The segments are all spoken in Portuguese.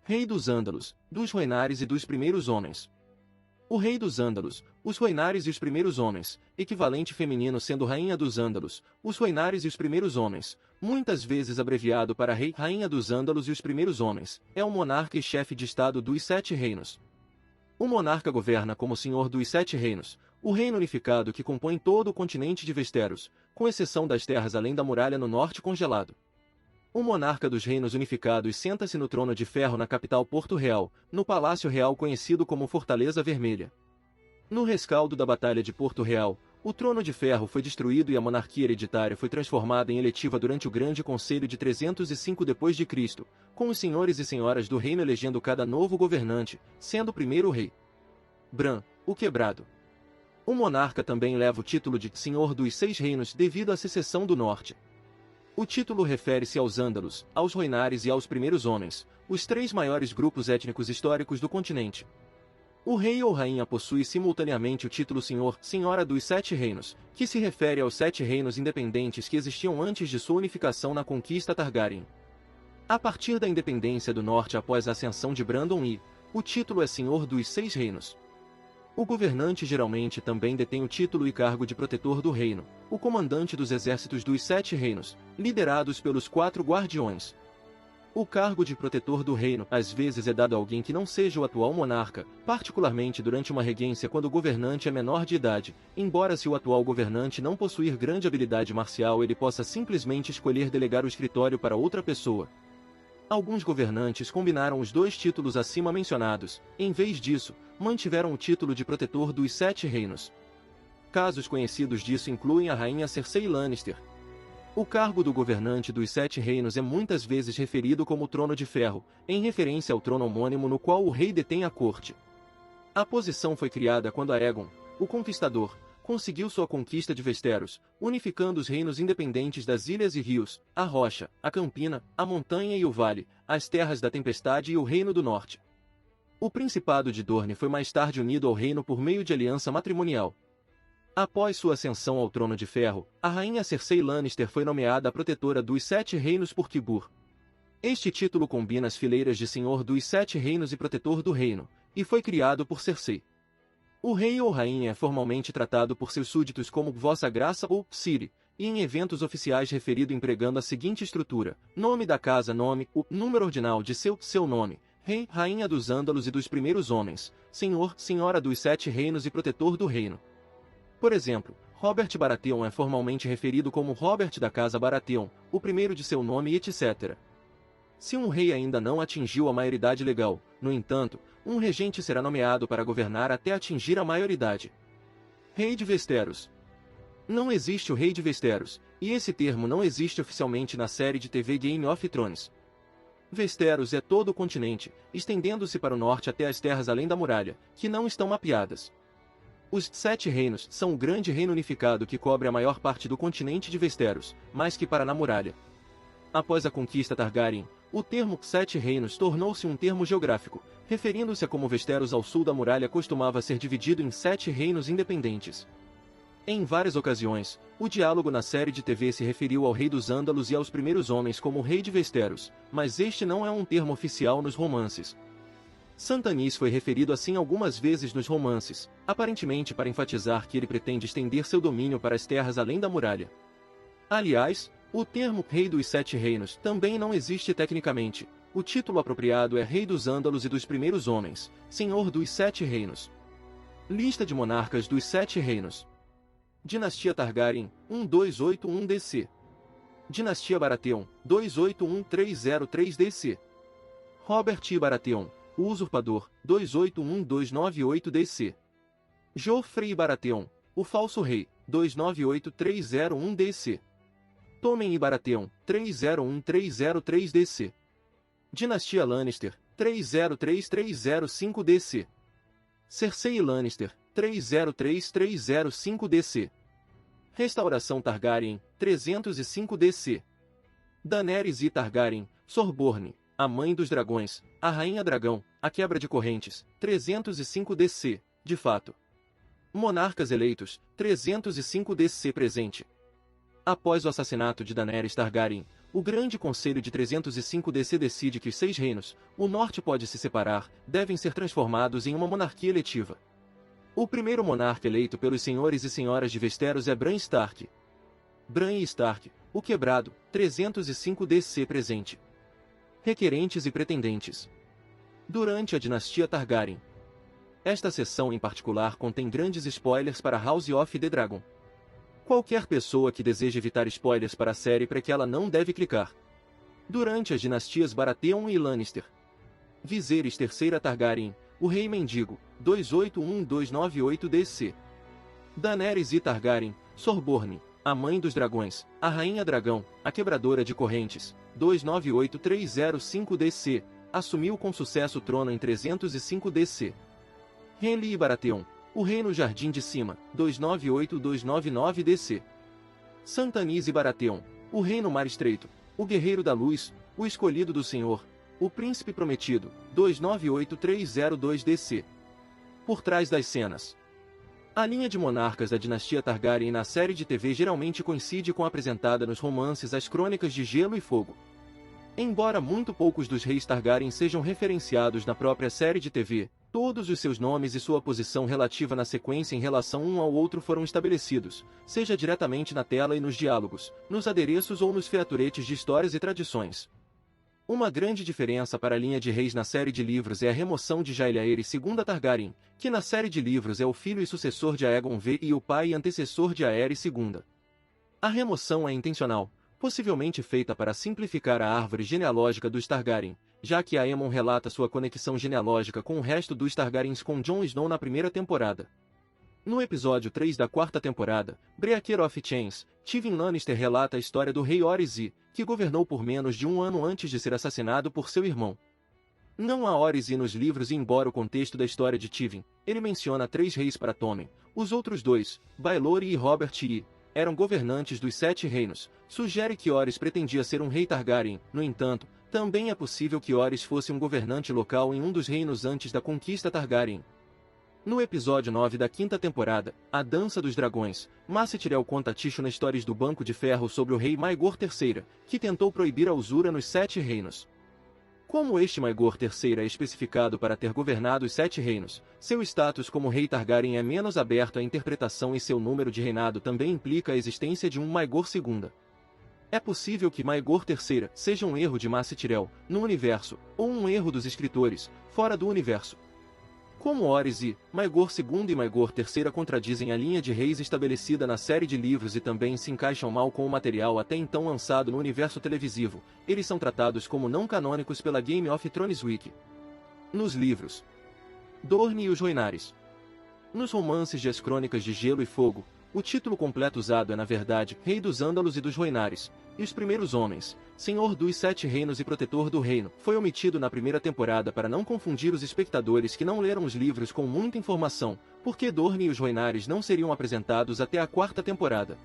Rei dos Ândalos, dos Rhoenares e dos primeiros homens. O rei dos Ândalos, os Rhoenares e os primeiros homens, equivalente feminino sendo rainha dos Ândalos, os Rhoenares e os primeiros homens, muitas vezes abreviado para rei, rainha dos Ândalos e os primeiros homens, é o monarca e chefe de estado dos Sete Reinos. O monarca governa como senhor dos Sete Reinos, o reino unificado que compõe todo o continente de Westeros, com exceção das terras além da muralha no norte congelado. O monarca dos reinos unificados senta-se no trono de ferro na capital Porto Real, no Palácio Real conhecido como Fortaleza Vermelha. No rescaldo da Batalha de Porto Real, o trono de ferro foi destruído e a monarquia hereditária foi transformada em eletiva durante o Grande Conselho de 305 d.C., com os senhores e senhoras do reino elegendo cada novo governante, sendo o primeiro o rei Bran, o Quebrado. O monarca também leva o título de Senhor dos Seis Reinos devido à secessão do norte. O título refere-se aos Ândalos, aos Rhoenares e aos primeiros homens, os três maiores grupos étnicos históricos do continente. O rei ou rainha possui simultaneamente o título Senhor, Senhora dos Sete Reinos, que se refere aos sete reinos independentes que existiam antes de sua unificação na conquista Targaryen. A partir da independência do norte após a ascensão de Brandon I, o título é Senhor dos Seis Reinos. O governante geralmente também detém o título e cargo de protetor do reino, o comandante dos exércitos dos Sete Reinos, liderados pelos quatro guardiões. O cargo de protetor do reino às vezes é dado a alguém que não seja o atual monarca, particularmente durante uma regência quando o governante é menor de idade, embora se o atual governante não possuir grande habilidade marcial ele possa simplesmente escolher delegar o escritório para outra pessoa. Alguns governantes combinaram os dois títulos acima mencionados, em vez disso, mantiveram o título de protetor dos Sete Reinos. Casos conhecidos disso incluem a rainha Cersei Lannister. O cargo do governante dos Sete Reinos é muitas vezes referido como Trono de Ferro, em referência ao trono homônimo no qual o rei detém a corte. A posição foi criada quando Aegon, o Conquistador, conseguiu sua conquista de Westeros, unificando os reinos independentes das ilhas e rios, a rocha, a campina, a montanha e o vale, as terras da tempestade e o reino do norte. O Principado de Dorne foi mais tarde unido ao reino por meio de aliança matrimonial. Após sua ascensão ao Trono de Ferro, a rainha Cersei Lannister foi nomeada a protetora dos Sete Reinos por Qyburn. Este título combina as fileiras de Senhor dos Sete Reinos e Protetor do Reino, e foi criado por Cersei. O rei ou rainha é formalmente tratado por seus súditos como Vossa Graça ou Sire, e em eventos oficiais referido empregando a seguinte estrutura: nome da casa, nome, o número ordinal de seu nome, rei, rainha dos Ândalos e dos primeiros homens, senhor, senhora dos Sete Reinos e protetor do reino. Por exemplo, Robert Baratheon é formalmente referido como Robert da casa Baratheon, o primeiro de seu nome, etc. Se um rei ainda não atingiu a maioridade legal, no entanto, um regente será nomeado para governar até atingir a maioridade. Rei de Westeros. Não existe o Rei de Westeros, e esse termo não existe oficialmente na série de TV Game of Thrones. Westeros é todo o continente, estendendo-se para o norte até as terras além da muralha, que não estão mapeadas. Os Sete Reinos são o grande reino unificado que cobre a maior parte do continente de Westeros, mais que para na muralha. Após a conquista Targaryen, o termo Sete Reinos tornou-se um termo geográfico, referindo-se a como Westeros ao sul da muralha costumava ser dividido em sete reinos independentes. Em várias ocasiões, o diálogo na série de TV se referiu ao rei dos Ândalos e aos primeiros homens como rei de Westeros, mas este não é um termo oficial nos romances. Santanis foi referido assim algumas vezes nos romances, aparentemente para enfatizar que ele pretende estender seu domínio para as terras além da muralha. Aliás, o termo Rei dos Sete Reinos também não existe tecnicamente. O título apropriado é Rei dos Ândalos e dos Primeiros Homens, Senhor dos Sete Reinos. Lista de monarcas dos Sete Reinos. Dinastia Targaryen, 1281 DC. Dinastia Baratheon, 281303 DC. Robert I. Baratheon, o Usurpador, 281298 DC. Joffrey Baratheon, o Falso Rei, 298301 DC. Tommen I. Baratheon, 301303 DC. Dinastia Lannister, 303305 DC. Cersei Lannister, 303305 DC. Restauração Targaryen, 305 DC. Daenerys I. Targaryen, Sorborne, a Mãe dos Dragões, a Rainha Dragão, a Quebra de Correntes, 305 DC, de fato. Monarcas eleitos, 305 DC presente. Após o assassinato de Daenerys Targaryen, o Grande Conselho de 305 DC decide que os 6 reinos, o norte pode se separar, devem ser transformados em uma monarquia eletiva. O primeiro monarca eleito pelos senhores e senhoras de Westeros é Bran Stark. Bran e Stark, o Quebrado, 305 DC presente. Requerentes e pretendentes. Durante a dinastia Targaryen. Esta seção em particular contém grandes spoilers para House of the Dragon. Qualquer pessoa que deseje evitar spoilers para a série pré-quela não deve clicar. Durante as dinastias Baratheon e Lannister. Viserys III Targaryen, o Rei Mendigo, 281-298 DC. Daenerys I Targaryen, Sorborne, a Mãe dos Dragões, a Rainha Dragão, a Quebradora de Correntes, 298-305 DC, assumiu com sucesso o trono em 305 DC. Renly e Baratheon, o Rei no Jardim de Cima, 298-299 DC. Santanis e Baratheon, o Rei no Mar Estreito, o Guerreiro da Luz, o Escolhido do Senhor, o Príncipe Prometido, 298-302 DC. Por trás das cenas. A linha de monarcas da dinastia Targaryen na série de TV geralmente coincide com a apresentada nos romances As Crônicas de Gelo e Fogo. Embora muito poucos dos reis Targaryen sejam referenciados na própria série de TV, todos os seus nomes e sua posição relativa na sequência em relação um ao outro foram estabelecidos, seja diretamente na tela e nos diálogos, nos adereços ou nos featuretes de histórias e tradições. Uma grande diferença para a linha de reis na série de livros é a remoção de Jaehaerys II Targaryen, que na série de livros é o filho e sucessor de Aegon V e o pai e antecessor de Aerys II. A remoção é intencional, possivelmente feita para simplificar a árvore genealógica dos Targaryen, já que Aemon relata sua conexão genealógica com o resto dos Targaryens com Jon Snow na primeira temporada. No episódio 3 da quarta temporada, Breaker of Chains, Tywin Lannister relata a história do rei Orys I, que governou por menos de um ano antes de ser assassinado por seu irmão. Não há Orys I nos livros e embora o contexto da história de Tywin, ele menciona 3 reis para Tommen, os outros 2, Baelor e Robert I, eram governantes dos 7 reinos, sugere que Orys pretendia ser um rei Targaryen, no entanto, também é possível que Orys fosse um governante local em um dos reinos antes da conquista Targaryen. No episódio 9 da quinta temporada, A Dança dos Dragões, Massa Tyrell conta a Tishuna histórias do Banco de Ferro sobre o rei Maegor III, que tentou proibir a usura nos 7 reinos. Como este Maegor III é especificado para ter governado os 7 reinos, seu status como rei Targaryen é menos aberto à interpretação e seu número de reinado também implica a existência de um Maegor II. É possível que Maegor III seja um erro de Massa Tyrell, no universo, ou um erro dos escritores, fora do universo. Como Orys I, Maegor II e Maegor III contradizem a linha de reis estabelecida na série de livros e também se encaixam mal com o material até então lançado no universo televisivo, eles são tratados como não canônicos pela Game of Thrones Wiki. Nos livros, Dorne e os Rhoynares. Nos romances de As Crônicas de Gelo e Fogo, o título completo usado é na verdade Rei dos Ândalos e dos Rhoynares, e os Primeiros Homens, Senhor dos 7 Reinos e Protetor do Reino, foi omitido na primeira temporada para não confundir os espectadores que não leram os livros com muita informação, porque Dorne e os Rhoynares não seriam apresentados até a quarta temporada.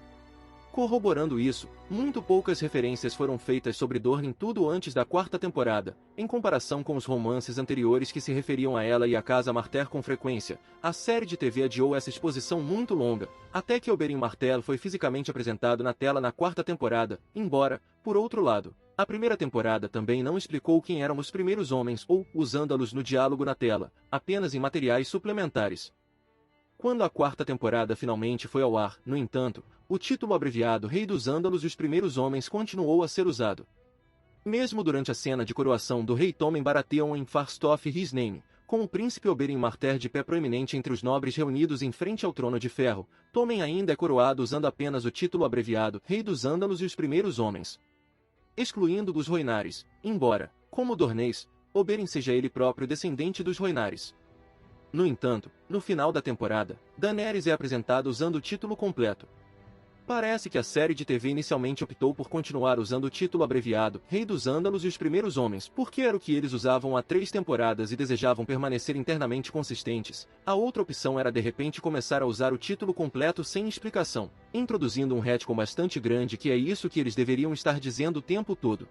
Corroborando isso, muito poucas referências foram feitas sobre Dorne tudo antes da quarta temporada, em comparação com os romances anteriores que se referiam a ela e a Casa Martell com frequência. A série de TV adiou essa exposição muito longa, até que Oberyn Martell foi fisicamente apresentado na tela na quarta temporada, embora, por outro lado, a primeira temporada também não explicou quem eram os primeiros homens ou os ândalos no diálogo na tela, apenas em materiais suplementares. Quando a quarta temporada finalmente foi ao ar, no entanto, o título abreviado Rei dos Ândalos e os Primeiros Homens continuou a ser usado. Mesmo durante a cena de coroação do rei Tommen Baratheon em First of His Name, com o príncipe Oberyn Martell de pé proeminente entre os nobres reunidos em frente ao Trono de Ferro, Tommen ainda é coroado usando apenas o título abreviado Rei dos Ândalos e os Primeiros Homens. Excluindo os Rhoynares, embora, como Dornês, Oberyn seja ele próprio descendente dos Rhoynares. No entanto, no final da temporada, Daenerys é apresentada usando o título completo. Parece que a série de TV inicialmente optou por continuar usando o título abreviado Rei dos Ândalos e os Primeiros Homens, porque era o que eles usavam há 3 temporadas e desejavam permanecer internamente consistentes. A outra opção era de repente começar a usar o título completo sem explicação, introduzindo um retcon bastante grande que é isso que eles deveriam estar dizendo o tempo todo.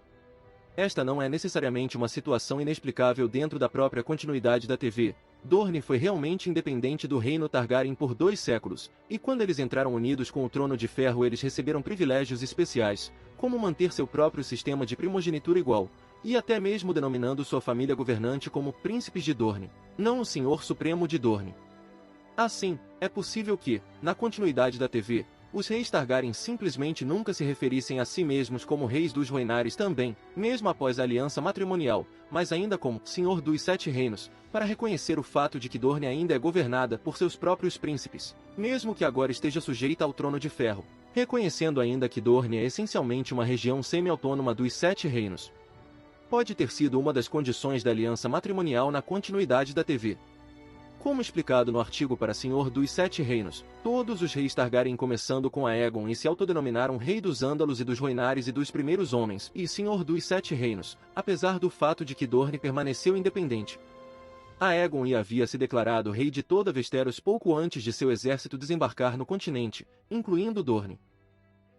Esta não é necessariamente uma situação inexplicável dentro da própria continuidade da TV. Dorne foi realmente independente do reino Targaryen por 2 séculos, e quando eles entraram unidos com o Trono de Ferro eles receberam privilégios especiais, como manter seu próprio sistema de primogenitura igual, e até mesmo denominando sua família governante como Príncipes de Dorne, não o Senhor Supremo de Dorne. Assim, é possível que, na continuidade da TV, os reis Targaryen simplesmente nunca se referissem a si mesmos como reis dos Rhoynares também, mesmo após a aliança matrimonial, mas ainda como Senhor dos Sete Reinos, para reconhecer o fato de que Dorne ainda é governada por seus próprios príncipes, mesmo que agora esteja sujeita ao Trono de Ferro, reconhecendo ainda que Dorne é essencialmente uma região semi-autônoma dos Sete Reinos. Pode ter sido uma das condições da aliança matrimonial na continuidade da TV. Como explicado no artigo para Senhor dos Sete Reinos, todos os reis Targaryen começando com Aegon e se autodenominaram Rei dos Ândalos e dos Rhoynares e dos Primeiros Homens e Senhor dos Sete Reinos, apesar do fato de que Dorne permaneceu independente. Aegon havia se declarado rei de toda Westeros pouco antes de seu exército desembarcar no continente, incluindo Dorne.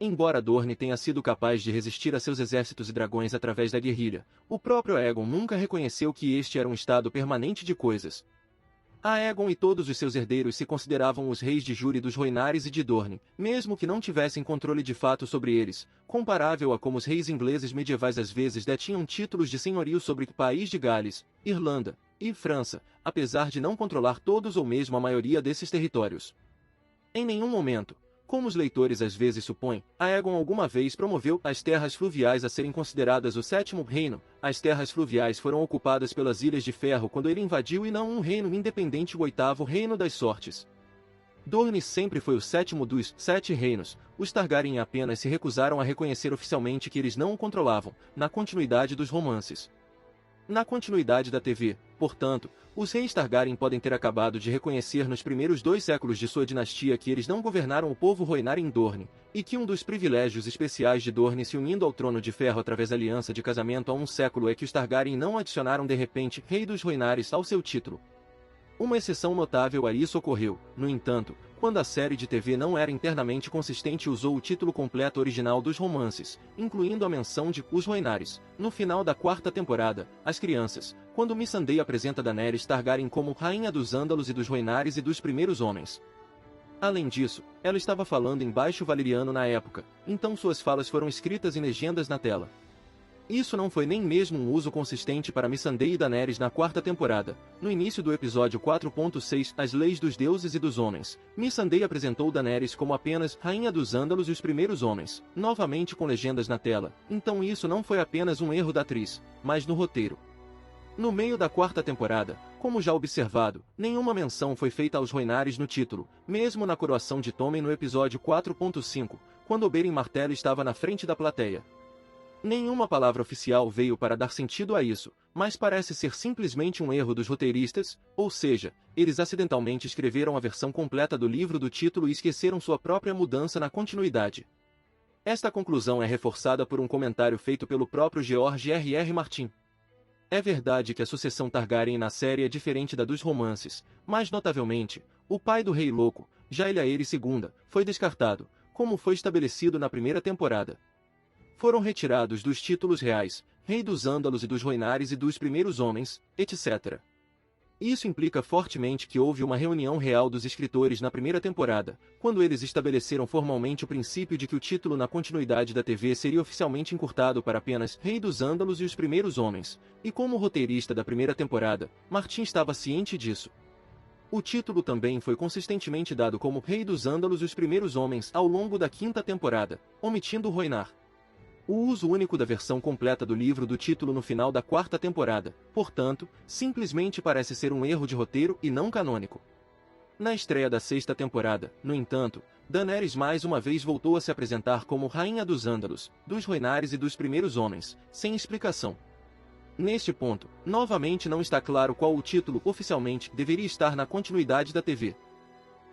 Embora Dorne tenha sido capaz de resistir a seus exércitos e dragões através da guerrilha, o próprio Aegon nunca reconheceu que este era um estado permanente de coisas. Aegon e todos os seus herdeiros se consideravam os reis de júri dos Rhoynares e de Dorne, mesmo que não tivessem controle de fato sobre eles, comparável a como os reis ingleses medievais às vezes detinham títulos de senhorio sobre o país de Gales, Irlanda e França, apesar de não controlar todos ou mesmo a maioria desses territórios. Em nenhum momento, como os leitores às vezes supõem, Aegon alguma vez promoveu as terras fluviais a serem consideradas o sétimo reino. As terras fluviais foram ocupadas pelas Ilhas de Ferro quando ele invadiu e não um reino independente, o oitavo reino das sortes. Dorne sempre foi o sétimo dos sete reinos. Os Targaryen apenas se recusaram a reconhecer oficialmente que eles não o controlavam, na continuidade dos romances. Na continuidade da TV, portanto, os reis Targaryen podem ter acabado de reconhecer nos primeiros 2 séculos de sua dinastia que eles não governaram o povo Rhoynar em Dorne, e que um dos privilégios especiais de Dorne se unindo ao Trono de Ferro através da aliança de casamento há um século é que os Targaryen não adicionaram de repente Rei dos Rhoynares ao seu título. Uma exceção notável a isso ocorreu, no entanto, quando a série de TV não era internamente consistente e usou o título completo original dos romances, incluindo a menção de Os Rhoynares, no final da 4ª temporada, As Crianças, quando Missandei apresenta Daenerys Targaryen como Rainha dos Ândalos e dos Rhoynares e dos Primeiros Homens. Além disso, ela estava falando em baixo valeriano na época, então suas falas foram escritas em legendas na tela. Isso não foi nem mesmo um uso consistente para Missandei e Daenerys na 4ª temporada. No início do episódio 4.6, As Leis dos Deuses e dos Homens, Missandei apresentou Daenerys como apenas Rainha dos Ândalos e os Primeiros Homens, novamente com legendas na tela, então isso não foi apenas um erro da atriz, mas no roteiro. No meio da 4ª temporada, como já observado, nenhuma menção foi feita aos Rhoynares no título, mesmo na coroação de Tommen no episódio 4.5, quando Oberyn Martell estava na frente da plateia. Nenhuma palavra oficial veio para dar sentido a isso, mas parece ser simplesmente um erro dos roteiristas, ou seja, eles acidentalmente escreveram a versão completa do livro do título e esqueceram sua própria mudança na continuidade. Esta conclusão é reforçada por um comentário feito pelo próprio George R.R. Martin. É verdade que a sucessão Targaryen na série é diferente da dos romances, mas notavelmente, o pai do Rei Louco, Jaehaerys II, foi descartado, como foi estabelecido na primeira temporada. Foram retirados dos títulos reais, Rei dos Ândalos e dos Rhoynares e dos Primeiros Homens, etc. Isso implica fortemente que houve uma reunião real dos escritores na primeira temporada, quando eles estabeleceram formalmente o princípio de que o título na continuidade da TV seria oficialmente encurtado para apenas Rei dos Ândalos e os Primeiros Homens, e como roteirista da primeira temporada, Martin estava ciente disso. O título também foi consistentemente dado como Rei dos Ândalos e os Primeiros Homens ao longo da 5ª temporada, omitindo Rhoynar. O uso único da versão completa do livro do título no final da 4ª temporada, portanto, simplesmente parece ser um erro de roteiro e não canônico. Na estreia da 6ª temporada, no entanto, Daenerys mais uma vez voltou a se apresentar como Rainha dos Ândalos, dos Rhoynares e dos Primeiros Homens, sem explicação. Neste ponto, novamente não está claro qual o título oficialmente deveria estar na continuidade da TV.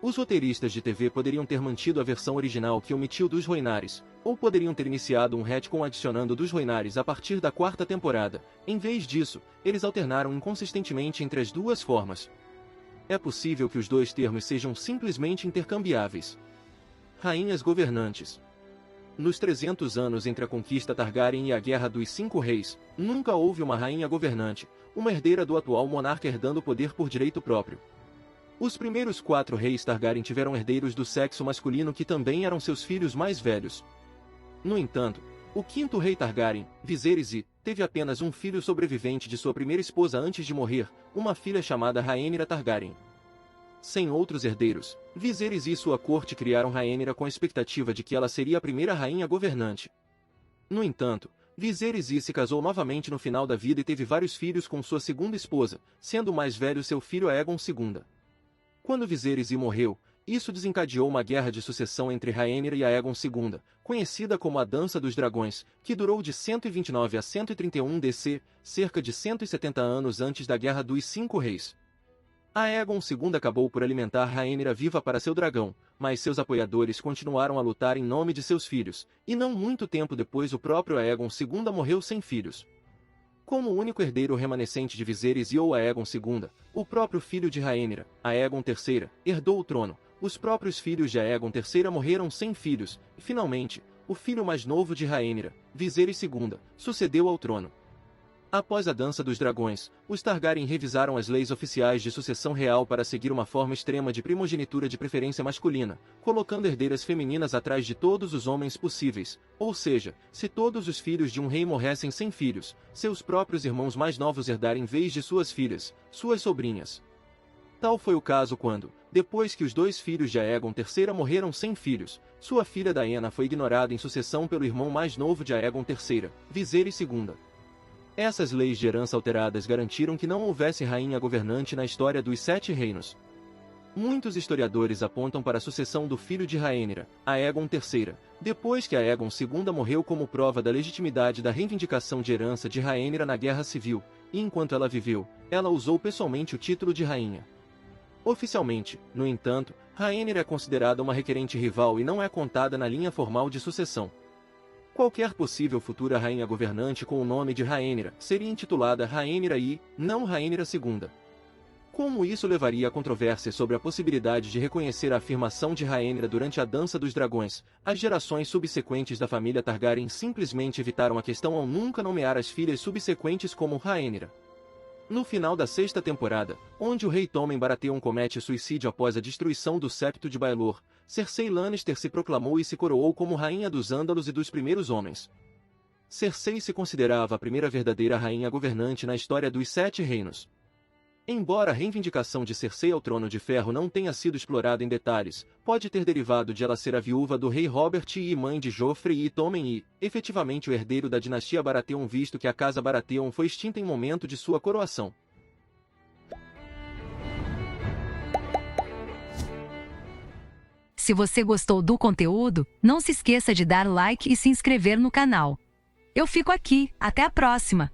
Os roteiristas de TV poderiam ter mantido a versão original que omitiu dos Rhoynares, ou poderiam ter iniciado um retcon adicionando dos Rhoynares a partir da 4ª temporada. Em vez disso, eles alternaram inconsistentemente entre as duas formas. É possível que os dois termos sejam simplesmente intercambiáveis. Rainhas governantes. Nos 300 anos entre a conquista Targaryen e a Guerra dos Cinco Reis, nunca houve uma rainha governante, uma herdeira do atual monarca herdando o poder por direito próprio. Os primeiros 4 reis Targaryen tiveram herdeiros do sexo masculino que também eram seus filhos mais velhos. No entanto, o 5º rei Targaryen, Viserys I, teve apenas um filho sobrevivente de sua primeira esposa antes de morrer, uma filha chamada Rhaenyra Targaryen. Sem outros herdeiros, Viserys e sua corte criaram Rhaenyra com a expectativa de que ela seria a primeira rainha governante. No entanto, Viserys I se casou novamente no final da vida e teve vários filhos com sua segunda esposa, sendo o mais velho seu filho Aegon II. Quando Viserys I morreu, isso desencadeou uma guerra de sucessão entre Rhaenyra e Aegon II, conhecida como a Dança dos Dragões, que durou de 129 a 131 DC, cerca de 170 anos antes da Guerra dos Cinco Reis. Aegon II acabou por alimentar Rhaenyra viva para seu dragão, mas seus apoiadores continuaram a lutar em nome de seus filhos, e não muito tempo depois o próprio Aegon II morreu sem filhos. Como o único herdeiro remanescente de Viserys e ou Aegon II, o próprio filho de Rhaenyra, Aegon III, herdou o trono. Os próprios filhos de Aegon III morreram sem filhos, e finalmente, o filho mais novo de Rhaenyra, Viserys II, sucedeu ao trono. Após a Dança dos Dragões, os Targaryen revisaram as leis oficiais de sucessão real para seguir uma forma extrema de primogenitura de preferência masculina, colocando herdeiras femininas atrás de todos os homens possíveis, ou seja, se todos os filhos de um rei morressem sem filhos, seus próprios irmãos mais novos herdarem em vez de suas filhas, suas sobrinhas. Tal foi o caso quando, depois que os 2 filhos de Aegon III morreram sem filhos, sua filha Daena foi ignorada em sucessão pelo irmão mais novo de Aegon III, Viserys II. Essas leis de herança alteradas garantiram que não houvesse rainha governante na história dos 7 reinos. Muitos historiadores apontam para a sucessão do filho de Rhaenyra, Aegon III, depois que Aegon II morreu como prova da legitimidade da reivindicação de herança de Rhaenyra na Guerra Civil, e enquanto ela viveu, ela usou pessoalmente o título de rainha. Oficialmente, no entanto, Rhaenyra é considerada uma requerente rival e não é contada na linha formal de sucessão. Qualquer possível futura rainha governante com o nome de Rhaenyra seria intitulada Rhaenyra I, não Rhaenyra II. Como isso levaria a controvérsia sobre a possibilidade de reconhecer a afirmação de Rhaenyra durante a Dança dos Dragões, as gerações subsequentes da família Targaryen simplesmente evitaram a questão ao nunca nomear as filhas subsequentes como Rhaenyra. No final da 6ª temporada, onde o rei Tommen Baratheon comete suicídio após a destruição do septo de Baelor, Cersei Lannister se proclamou e se coroou como rainha dos Ândalos e dos Primeiros Homens. Cersei se considerava a primeira verdadeira rainha governante na história dos 7 reinos. Embora a reivindicação de Cersei ao Trono de Ferro não tenha sido explorada em detalhes, pode ter derivado de ela ser a viúva do rei Robert e mãe de Joffrey e Tommen e, efetivamente o herdeiro da dinastia Baratheon visto que a casa Baratheon foi extinta em momento de sua coroação. Se você gostou do conteúdo, não se esqueça de dar like e se inscrever no canal. Eu fico aqui, até a próxima!